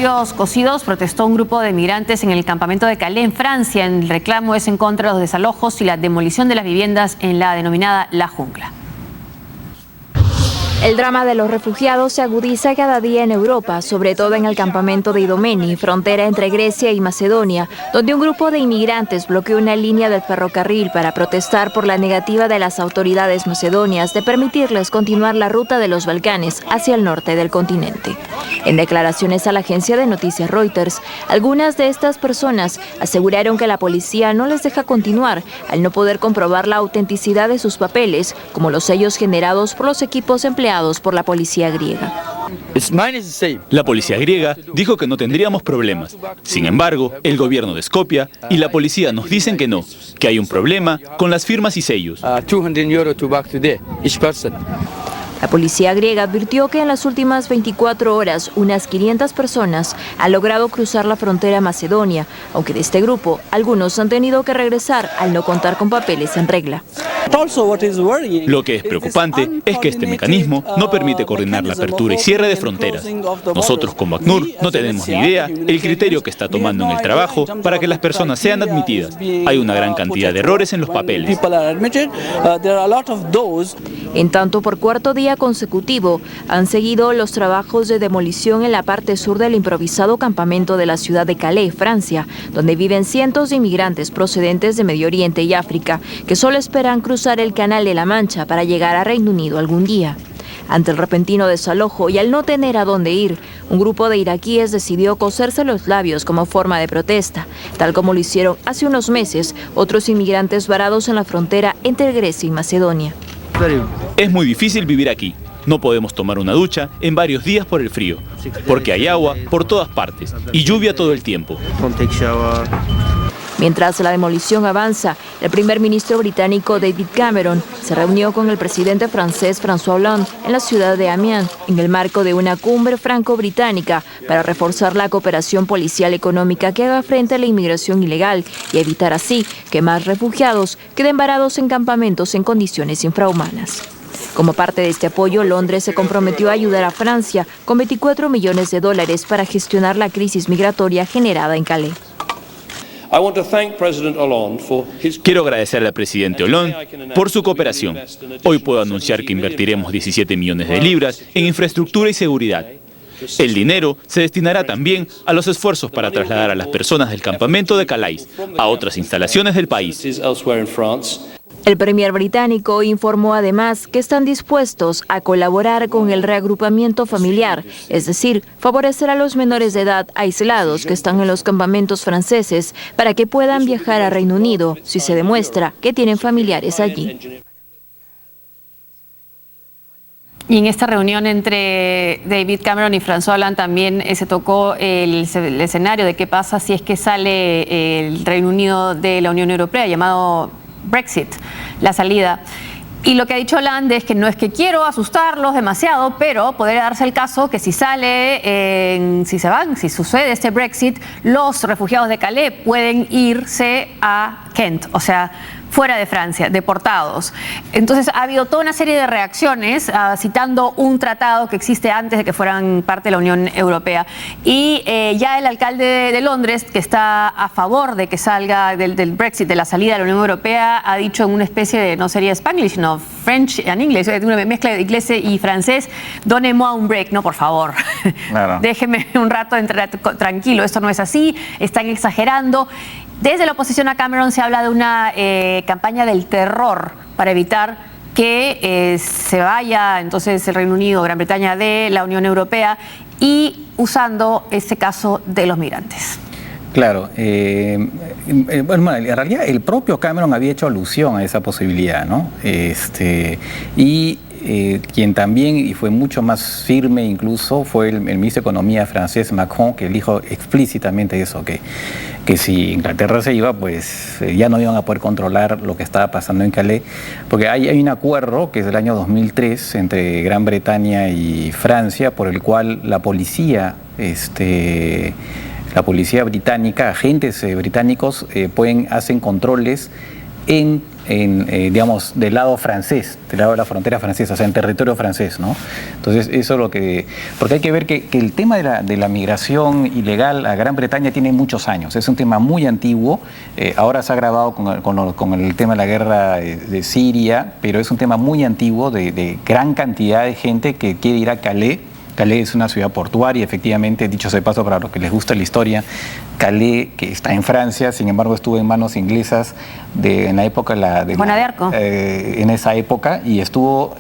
labios cosidos protestó un grupo de migrantes en el campamento de Calais, en Francia. El reclamo es en contra de los desalojos y la demolición de las viviendas en la denominada La Jungla. El drama de los refugiados se agudiza cada día en Europa, sobre todo en el campamento de Idomeni, frontera entre Grecia y Macedonia, donde un grupo de inmigrantes bloqueó una línea del ferrocarril para protestar por la negativa de las autoridades macedonias de permitirles continuar la ruta de los Balcanes hacia el norte del continente. En declaraciones a la agencia de noticias Reuters, algunas de estas personas aseguraron que la policía no les deja continuar al no poder comprobar la autenticidad de sus papeles, como los sellos generados por los equipos empleados por la policía griega. La policía griega dijo que no tendríamos problemas. Sin embargo, el gobierno de Skopje y la policía nos dicen que no, que hay un problema con las firmas y sellos. La policía griega advirtió que en las últimas 24 horas unas 500 personas han logrado cruzar la frontera a Macedonia, aunque de este grupo algunos han tenido que regresar al no contar con papeles en regla. Lo que es preocupante es que este mecanismo no permite coordinar la apertura y cierre de fronteras. Nosotros como ACNUR no tenemos ni idea el criterio que está tomando en el trabajo para que las personas sean admitidas. Hay una gran cantidad de errores en los papeles. En tanto, por cuarto día consecutivo han seguido los trabajos de demolición en la parte sur del improvisado campamento de la ciudad de Calais, Francia, donde viven cientos de inmigrantes procedentes de Medio Oriente y África que solo esperan cruzar el Canal de la Mancha para llegar a Reino Unido algún día. Ante el repentino desalojo y al no tener a dónde ir, un grupo de iraquíes decidió coserse los labios como forma de protesta, tal como lo hicieron hace unos meses otros inmigrantes varados en la frontera entre Grecia y Macedonia. Es muy difícil vivir aquí. No podemos tomar una ducha en varios días por el frío, porque hay agua por todas partes y lluvia todo el tiempo. Mientras la demolición avanza, el primer ministro británico David Cameron se reunió con el presidente francés François Hollande en la ciudad de Amiens, en el marco de una cumbre franco-británica para reforzar la cooperación policial económica que haga frente a la inmigración ilegal y evitar así que más refugiados queden varados en campamentos en condiciones infrahumanas. Como parte de este apoyo, Londres se comprometió a ayudar a Francia con 24 millones de dólares para gestionar la crisis migratoria generada en Calais. Quiero agradecerle al presidente Hollande por su cooperación. Hoy puedo anunciar que invertiremos 17 millones de libras en infraestructura y seguridad. El dinero se destinará también a los esfuerzos para trasladar a las personas del campamento de Calais a otras instalaciones del país. El premier británico informó además que están dispuestos a colaborar con el reagrupamiento familiar, es decir, favorecer a los menores de edad aislados que están en los campamentos franceses para que puedan viajar a Reino Unido si se demuestra que tienen familiares allí. Y en esta reunión entre David Cameron y François Hollande también se tocó el escenario de qué pasa si es que sale el Reino Unido de la Unión Europea, llamado Brexit, la salida. Y lo que ha dicho Hollande es que no es que quiero asustarlos demasiado, pero podría darse el caso que si sale, si sucede este Brexit, los refugiados de Calais pueden irse a Kent, o sea, fuera de Francia, deportados. Entonces ha habido toda una serie de reacciones citando un tratado que existe antes de que fueran parte de la Unión Europea. Y ya el alcalde de Londres, que está a favor de que salga del Brexit, de la salida de la Unión Europea, ha dicho en una especie de, no sería Spanglish, sino French and English, una mezcla de inglés y francés, donnez-moi un break, no, por favor. Claro. Déjeme un rato tranquilo, esto no es así, están exagerando. Desde la oposición a Cameron se habla de una campaña del terror para evitar que se vaya entonces el Reino Unido, Gran Bretaña de la Unión Europea y usando este caso de los migrantes. Claro, bueno, en realidad el propio Cameron había hecho alusión a esa posibilidad, ¿no? Quien también, y fue mucho más firme incluso, fue el ministro de Economía francés Macron, que dijo explícitamente eso, que si Inglaterra se iba, pues ya no iban a poder controlar lo que estaba pasando en Calais, porque hay un acuerdo que es del año 2003 entre Gran Bretaña y Francia, por el cual la policía británica, agentes británicos hacen controles en digamos, del lado francés, del lado de la frontera francesa, o sea, en territorio francés, ¿no? Entonces, eso es lo que... Porque hay que ver que el tema de la migración ilegal a Gran Bretaña tiene muchos años, es un tema muy antiguo, ahora se ha agravado con el tema de la guerra de Siria, pero es un tema muy antiguo de gran cantidad de gente que quiere ir a Calais. Calais es una ciudad portuaria, efectivamente, dicho sea de paso para los que les gusta la historia, Calais, que está en Francia, sin embargo estuvo en manos inglesas en la época de Juana de Arco. En esa época, y estuvo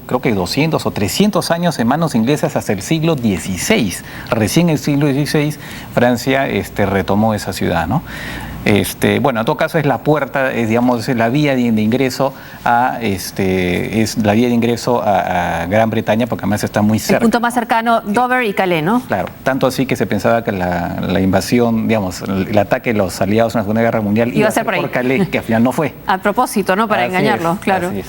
creo que 200 o 300 años en manos inglesas hasta el siglo XVI. Recién en el siglo XVI Francia retomó esa ciudad, ¿no? Bueno, en todo caso es la puerta, digamos, es la vía de ingreso a Gran Bretaña, porque además está muy cerca. El punto más cercano, Dover y Calais, ¿no? Claro, tanto así que se pensaba que la invasión, digamos, el ataque de los aliados en la Segunda Guerra Mundial iba a ser por Calais, que al final no fue. A propósito, ¿no? Para engañarlo, claro. Así es.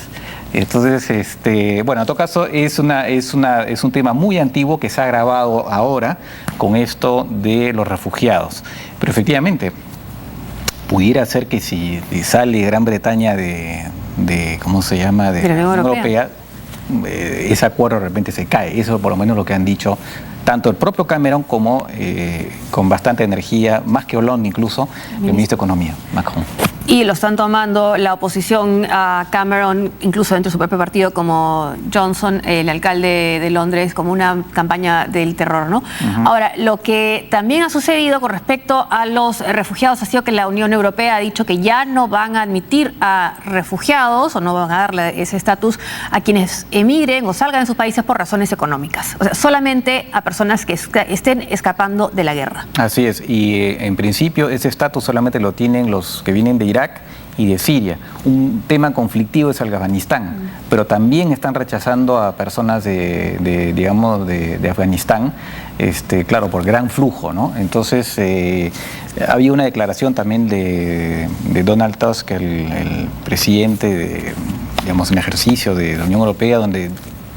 Entonces, bueno, en todo caso es un tema muy antiguo que se ha agravado ahora con esto de los refugiados. Pero efectivamente, pudiera ser que si sale Gran Bretaña de ¿cómo se llama? De la Unión Europea, ese acuerdo de repente se cae. Eso por lo menos lo que han dicho tanto el propio Cameron como con bastante energía, más que Hollande incluso, el ministro de Economía, Macron. Y lo están tomando la oposición a Cameron, incluso dentro de su propio partido, como Johnson, el alcalde de Londres, como una campaña del terror, ¿no? Ahora, lo que también ha sucedido con respecto a los refugiados ha sido que la Unión Europea ha dicho que ya no van a admitir a refugiados o no van a darle ese estatus a quienes emigren o salgan de sus países por razones económicas. O sea, solamente a personas que estén escapando de la guerra. Así es, y en principio ese estatus solamente lo tienen los que vienen de Irak y de Siria. Un tema conflictivo es Afganistán, pero también están rechazando a personas de Afganistán, claro, por gran flujo, ¿no? Entonces, había una declaración también de Donald Tusk, el presidente digamos, en ejercicio de la Unión Europea, donde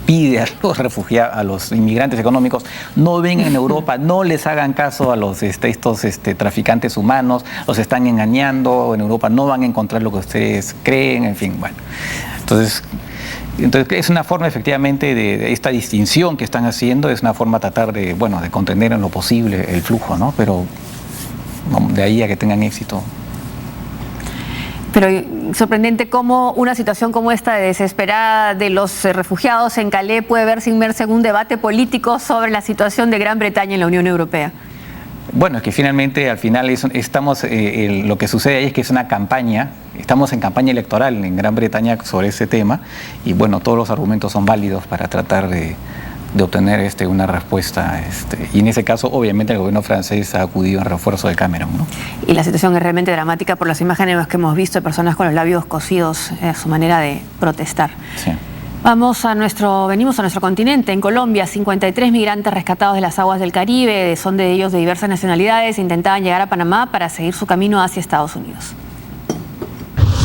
pide a los refugiados, a los inmigrantes económicos, no vengan en Europa, no les hagan caso a los estos traficantes humanos, los están engañando, en Europa no van a encontrar lo que ustedes creen, en fin, bueno. Entonces es una forma efectivamente de esta distinción que están haciendo, es una forma de tratar de contener en lo posible el flujo, ¿no? Pero de ahí a que tengan éxito. Pero sorprendente cómo una situación como esta de desesperada de los refugiados en Calais puede verse inmersa en un debate político sobre la situación de Gran Bretaña en la Unión Europea. Bueno, es que finalmente al final estamos, lo que sucede ahí es que es una campaña, estamos en campaña electoral en Gran Bretaña sobre ese tema y bueno, todos los argumentos son válidos para tratar de obtener una respuesta. Y en ese caso, obviamente, el gobierno francés ha acudido en refuerzo de Cameron, ¿no? Y la situación es realmente dramática por las imágenes que hemos visto de personas con los labios cosidos, su manera de protestar. Sí. Venimos a nuestro continente. En Colombia, 53 migrantes rescatados de las aguas del Caribe, son de ellos de diversas nacionalidades, intentaban llegar a Panamá para seguir su camino hacia Estados Unidos.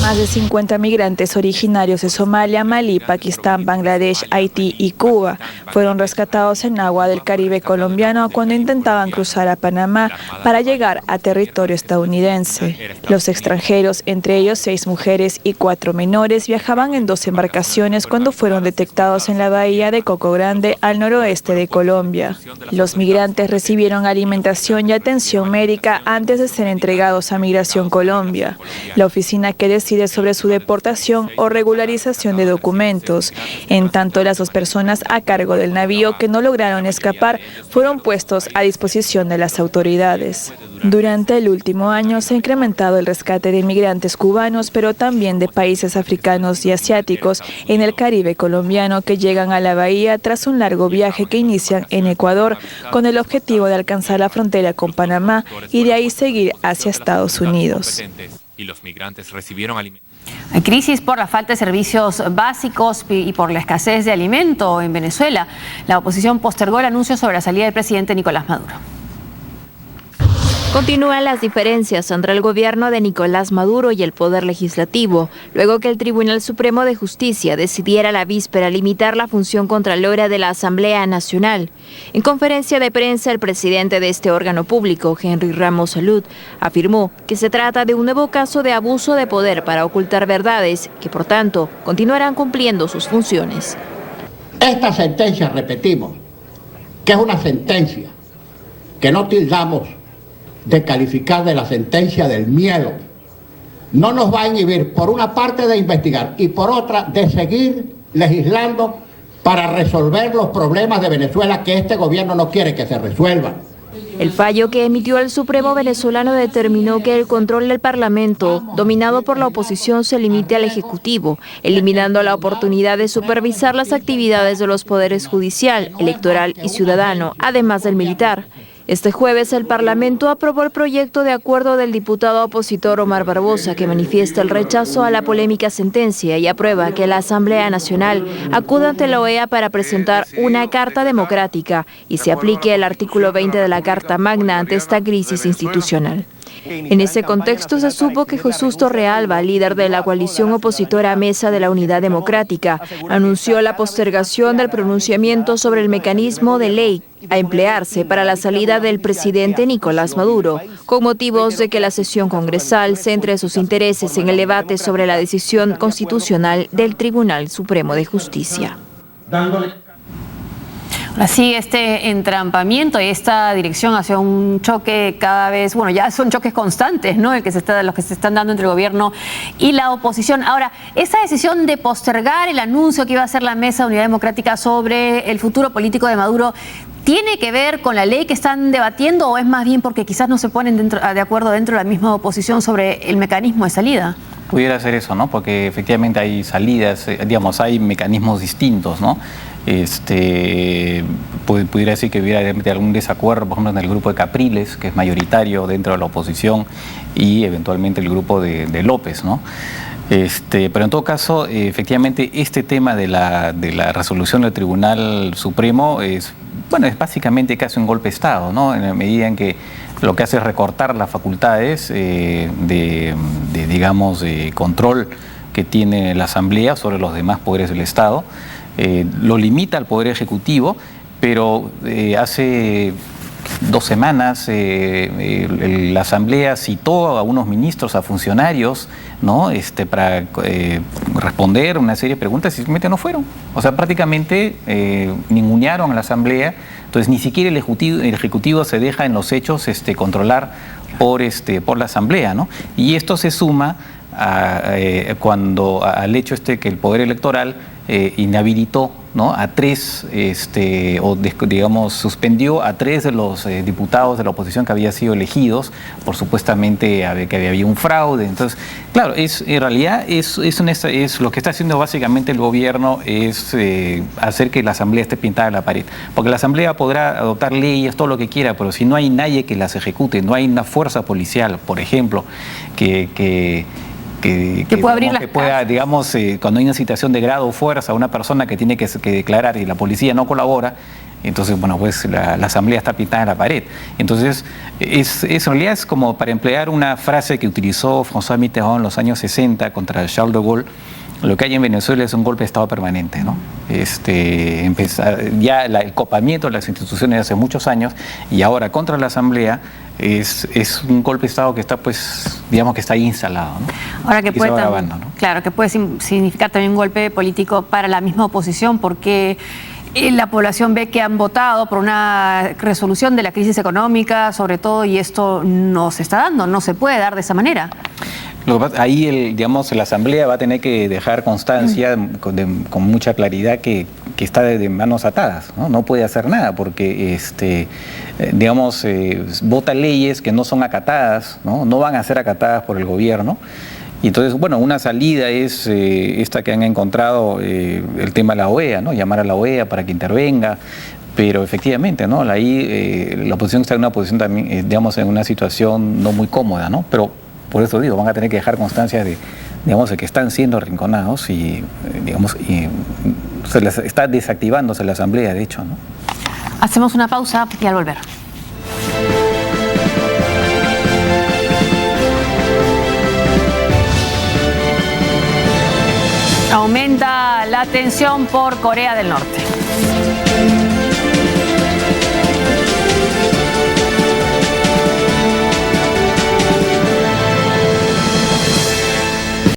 Más de 50 migrantes originarios de Somalia, Malí, Pakistán, Bangladesh, Haití y Cuba fueron rescatados en agua del Caribe colombiano cuando intentaban cruzar a Panamá para llegar a territorio estadounidense. Los extranjeros, entre ellos 6 mujeres y 4 menores, viajaban en 2 embarcaciones cuando fueron detectados en la bahía de Coco Grande, al noroeste de Colombia. Los migrantes recibieron alimentación y atención médica antes de ser entregados a Migración Colombia, la oficina que decide sobre su deportación o regularización de documentos. En tanto, las 2 personas a cargo del navío que no lograron escapar fueron puestos a disposición de las autoridades. Durante el último año se ha incrementado el rescate de migrantes cubanos, pero también de países africanos y asiáticos en el Caribe colombiano que llegan a la bahía tras un largo viaje que inician en Ecuador con el objetivo de alcanzar la frontera con Panamá y de ahí seguir hacia Estados Unidos. Y los migrantes recibieron alimentos. Hay crisis por la falta de servicios básicos y por la escasez de alimento en Venezuela. La oposición postergó el anuncio sobre la salida del presidente Nicolás Maduro. Continúan las diferencias entre el gobierno de Nicolás Maduro y el Poder Legislativo, luego que el Tribunal Supremo de Justicia decidiera la víspera limitar la función contralora de la Asamblea Nacional. En conferencia de prensa, el presidente de este órgano público, Henry Ramos Salud, afirmó que se trata de un nuevo caso de abuso de poder para ocultar verdades, que por tanto continuarán cumpliendo sus funciones. Esta sentencia, repetimos, que es una sentencia que no tildamos de calificar de la sentencia del miedo, no nos va a inhibir por una parte de investigar y por otra de seguir legislando para resolver los problemas de Venezuela que este gobierno no quiere que se resuelvan. El fallo que emitió el Supremo venezolano determinó que el control del Parlamento, dominado por la oposición, se limite al Ejecutivo, eliminando la oportunidad de supervisar las actividades de los poderes judicial, electoral y ciudadano, además del militar. Este jueves el Parlamento aprobó el proyecto de acuerdo del diputado opositor Omar Barbosa, que manifiesta el rechazo a la polémica sentencia y aprueba que la Asamblea Nacional acuda ante la OEA para presentar una carta democrática y se aplique el artículo 20 de la Carta Magna ante esta crisis institucional. En ese contexto se supo que Jesús Torrealba, líder de la coalición opositora Mesa de la Unidad Democrática, anunció la postergación del pronunciamiento sobre el mecanismo de ley a emplearse para la salida del presidente Nicolás Maduro, con motivos de que la sesión congresal centre sus intereses en el debate sobre la decisión constitucional del Tribunal Supremo de Justicia. Así, este entrampamiento y esta dirección hacia un choque cada vez, bueno, ya son choques constantes, ¿no? Los que se están dando entre el gobierno y la oposición. Ahora, esa decisión de postergar el anuncio que iba a hacer la Mesa de Unidad Democrática sobre el futuro político de Maduro, ¿tiene que ver con la ley que están debatiendo o es más bien porque quizás no se ponen de acuerdo dentro de la misma oposición sobre el mecanismo de salida? Pudiera ser eso, ¿no? Porque efectivamente hay salidas, digamos, hay mecanismos distintos, ¿no? Pudiera decir que hubiera algún desacuerdo, por ejemplo, en el grupo de Capriles, que es mayoritario dentro de la oposición, y eventualmente el grupo de López, ¿no? Pero en todo caso, efectivamente, este tema de la resolución del Tribunal Supremo es básicamente casi un golpe de Estado, ¿no? En la medida en que lo que hace es recortar las facultades de control que tiene la Asamblea sobre los demás poderes del Estado. Lo limita al Poder Ejecutivo, pero hace 2 semanas la Asamblea citó a unos ministros, a funcionarios, ¿no? Para responder una serie de preguntas y simplemente no fueron. O sea, prácticamente ningunearon a la Asamblea. Entonces ni siquiera el Ejecutivo se deja en los hechos controlar por la Asamblea, ¿no? Y esto se suma al hecho que el Poder Electoral inhabilitó, ¿no? a 3, suspendió a 3 de los diputados de la oposición que habían sido elegidos por supuestamente que había un fraude. Entonces, claro, en realidad es lo que está haciendo básicamente el gobierno es hacer que la Asamblea esté pintada en la pared. Porque la Asamblea podrá adoptar leyes, todo lo que quiera, pero si no hay nadie que las ejecute, no hay una fuerza policial, por ejemplo, que pueda, digamos, cuando hay una situación de grado o fuerza, una persona que tiene que declarar y la policía no colabora, entonces, la Asamblea está pintada en la pared. Entonces, en realidad es como para emplear una frase que utilizó François Mitterrand en los años 60 contra Charles de Gaulle. Lo que hay en Venezuela es un golpe de Estado permanente, ¿no? Ya el copamiento de las instituciones de hace muchos años y ahora contra la Asamblea es un golpe de Estado que está, digamos que está ahí instalado, ¿no? Ahora que puede, grabando, ¿no? Claro, que puede significar también un golpe político para la misma oposición, porque la población ve que han votado por una resolución de la crisis económica, sobre todo, y esto no se está dando, no se puede dar de esa manera. Ahí, la Asamblea va a tener que dejar constancia con mucha claridad que está de manos atadas, ¿no? No puede hacer nada porque, vota leyes que no son acatadas, no van a ser acatadas por el gobierno. Y entonces, una salida es esta que han encontrado, el tema de la OEA, ¿no? Llamar a la OEA para que intervenga. Pero efectivamente, ¿no? Ahí la oposición está en una posición también, en una situación no muy cómoda, ¿no? Pero por eso digo, van a tener que dejar constancia de que están siendo arrinconados y está desactivándose la Asamblea, de hecho, ¿no? Hacemos una pausa y al volver. Aumenta la tensión por Corea del Norte.